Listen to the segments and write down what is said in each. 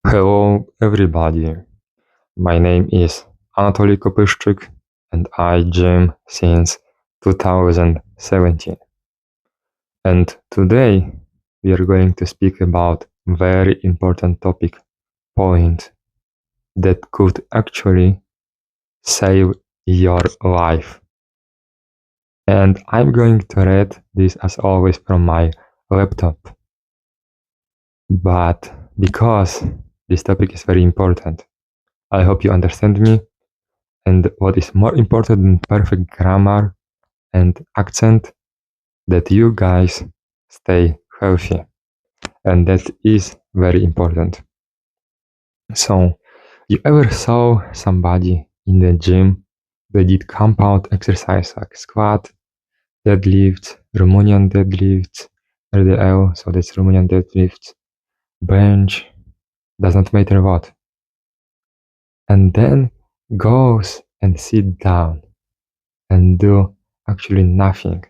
Hello everybody, my name is Anatoly Kopyshchik and I gym since 2017. And today we are going to speak about very important point that could actually save your life. And I'm going to read this as always from my laptop. But because this topic is very important, I hope you understand me. And what is more important than perfect grammar and accent, that you guys stay healthy. And that is very important. So, you ever saw somebody in the gym that did compound exercise like squat, deadlift, Romanian deadlifts, RDL, so that's Romanian deadlifts, bench, does not matter what. And then goes and sit down and do actually nothing,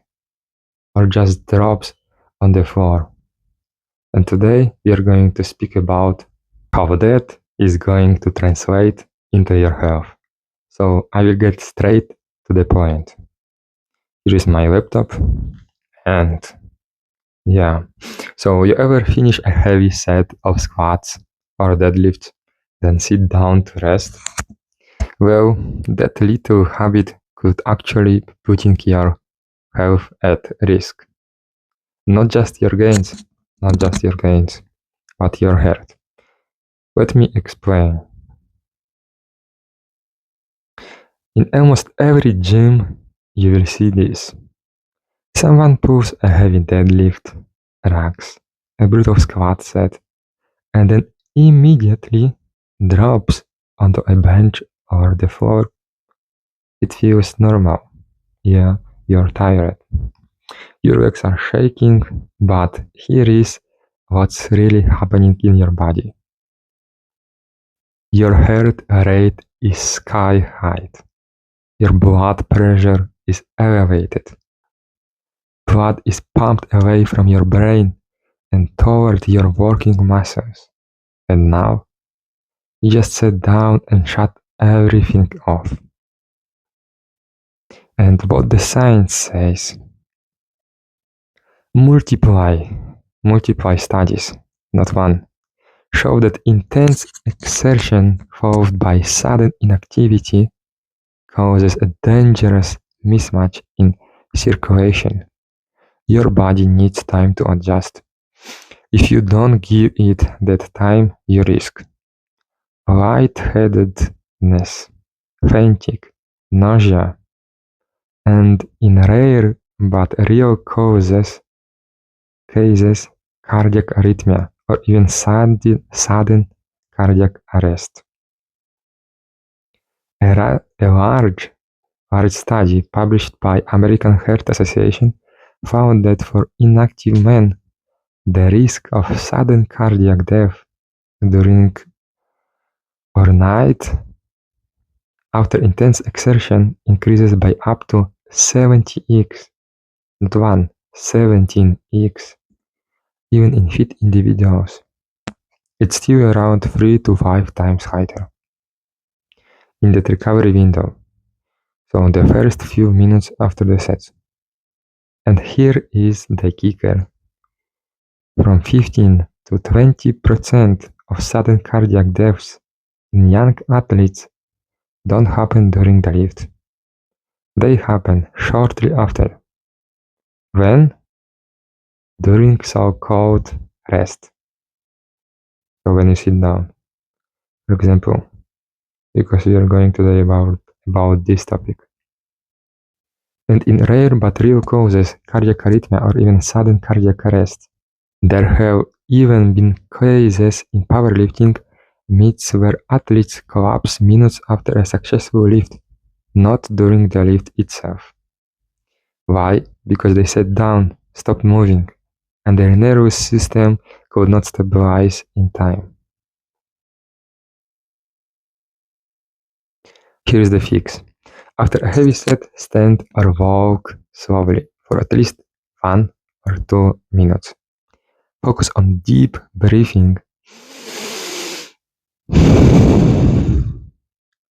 or just drops on the floor. And today we are going to speak about how that is going to translate into your health. So I will get straight to the point. Here is my laptop, and yeah. So you ever finish a heavy set of squats or deadlifts, then sit down to rest? Well, that little habit could actually be putting your health at risk. Not just your gains, but your health. Let me explain. In almost every gym, you will see this. Someone pulls a heavy deadlift, racks, a brutal squat set, and then immediately drops onto a bench or the floor. It feels normal. Yeah, you're tired. Your legs are shaking, but here is what's really happening in your body. Your heart rate is sky high. Your blood pressure is elevated. Blood is pumped away from your brain and toward your working muscles. And now, you just sit down and shut everything off. And what the science says, multiply studies, not one, show that intense exertion followed by sudden inactivity causes a dangerous mismatch in circulation. Your body needs time to adjust. If you don't give it that time, you risk lightheadedness, fainting, nausea, and in rare but real cases, cardiac arrhythmia or even sudden cardiac arrest. A large study published by American Heart Association found that for inactive men, the risk of sudden cardiac death during or night after intense exertion increases by up to 70x, not one, 17x, even in fit individuals. It's still around 3 to 5 times higher in that recovery window, so the first few minutes after the sets. And here is the kicker. From 15 to 20% of sudden cardiac deaths in young athletes don't happen during the lift. They happen shortly after. When? During so-called rest. So when you sit down, for example, because we are going today about this topic. And in rare but real causes, cardiac arrhythmia or even sudden cardiac arrest, there have even been cases in powerlifting meets where athletes collapse minutes after a successful lift, not during the lift itself. Why? Because they sat down, stopped moving, and their nervous system could not stabilize in time. Here is the fix. After a heavy set, stand or walk slowly for at least 1 or 2 minutes. Focus on deep breathing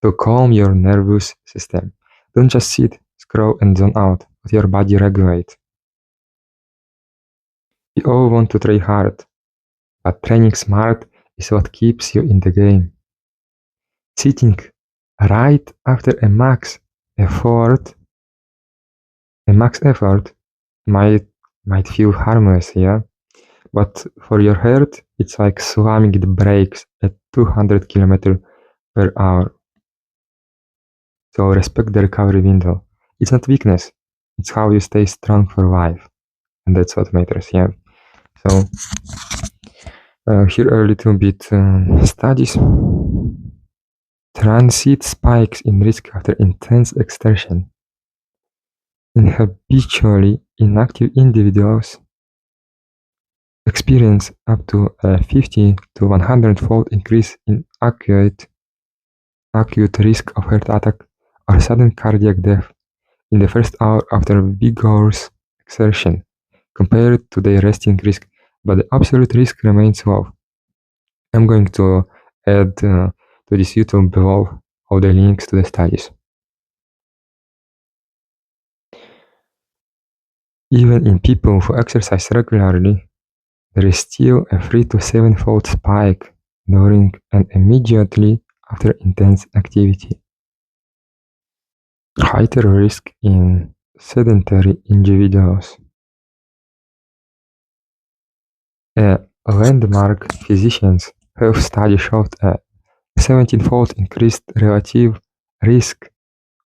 to calm your nervous system. Don't just sit, scroll, and zone out. Let your body regulate. We all want to try hard, but training smart is what keeps you in the game. Sitting right after a max effort might feel harmless, yeah? But for your heart, it's like slamming the brakes at 200 km/h. So respect the recovery window. It's not weakness. It's how you stay strong for life. And that's what matters, yeah? So here are a little bit studies. Transit spikes in risk after intense exertion. In habitually inactive individuals, experience up to a 50 to 100-fold increase in acute risk of heart attack or sudden cardiac death in the first hour after vigorous exertion compared to their resting risk, but the absolute risk remains low. I'm going to add to this YouTube below all the links to the studies. Even in people who exercise regularly, there is still a 3 to 7-fold spike during and immediately after intense activity. Higher risk in sedentary individuals. A landmark physicians' health study showed a 17-fold increased relative risk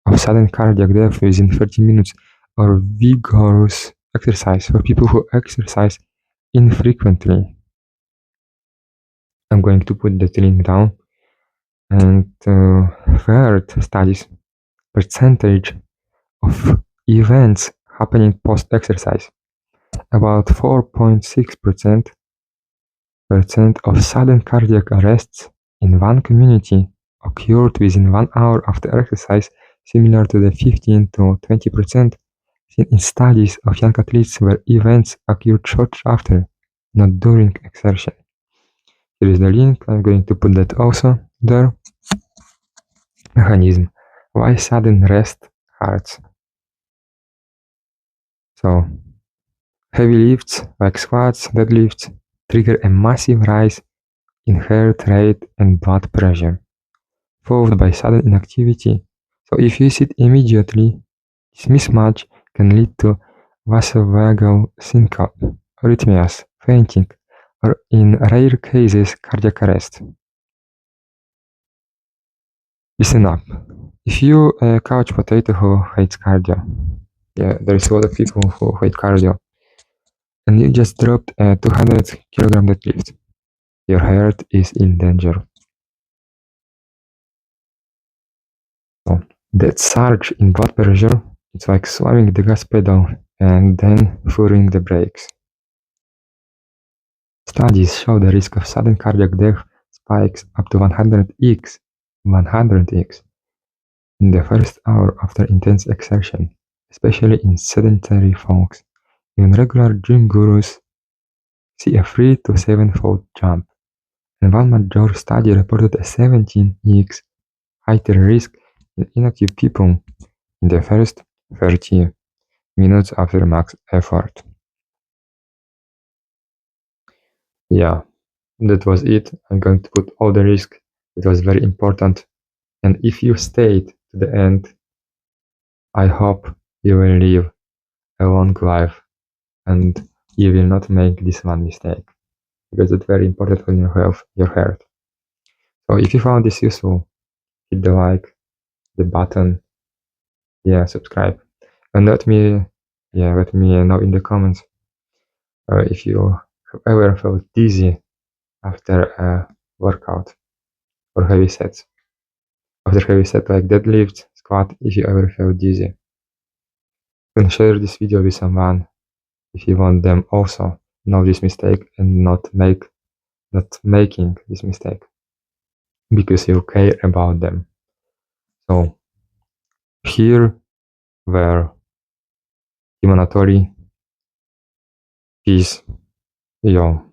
of sudden cardiac death within 30 minutes or vigorous exercise for people who exercise infrequently. I'm going to put that link down. And third studies, percentage of events happening post-exercise. About 4.6% of sudden cardiac arrests in one community occurred within 1 hour after exercise, similar to the 15 to 20% seen in studies of young athletes where events occurred shortly after, not during exertion. Here is the link, I'm going to put that also there. Mechanism. Why sudden rest hurts? So, heavy lifts like squats, deadlifts trigger a massive rise in heart rate and blood pressure, followed by sudden inactivity. So if you sit immediately, this mismatch can lead to vasovagal syncope, arrhythmias, fainting, or in rare cases, cardiac arrest. Listen up. If you a couch potato who hates cardio, yeah, there's a lot of people who hate cardio, and you just dropped a 200-kilogram deadlift, your heart is in danger. So that surge in blood pressure, it's like slamming the gas pedal and then furring the brakes. Studies show the risk of sudden cardiac death spikes up to 100x in the first hour after intense exertion, especially in sedentary folks. Even regular gym gurus see a 3 to 7-fold jump, and one major study reported a 17x higher risk in inactive people in the first 30 minutes after max effort. Yeah, that was it. I'm going to put all the risk. It was very important. And if you stayed to the end, I hope you will live a long life and you will not make this one mistake, because it's very important for your health, your health. So if you found this useful, hit the like, the button, yeah, subscribe, and let me know in the comments if you have ever felt dizzy after a workout or heavy sets. After heavy set like deadlift, squat, if you ever felt dizzy. You can share this video with someone if you want them also know this mistake and not making this mistake, because you care about them. So here were Timonatori. Peace. Yo.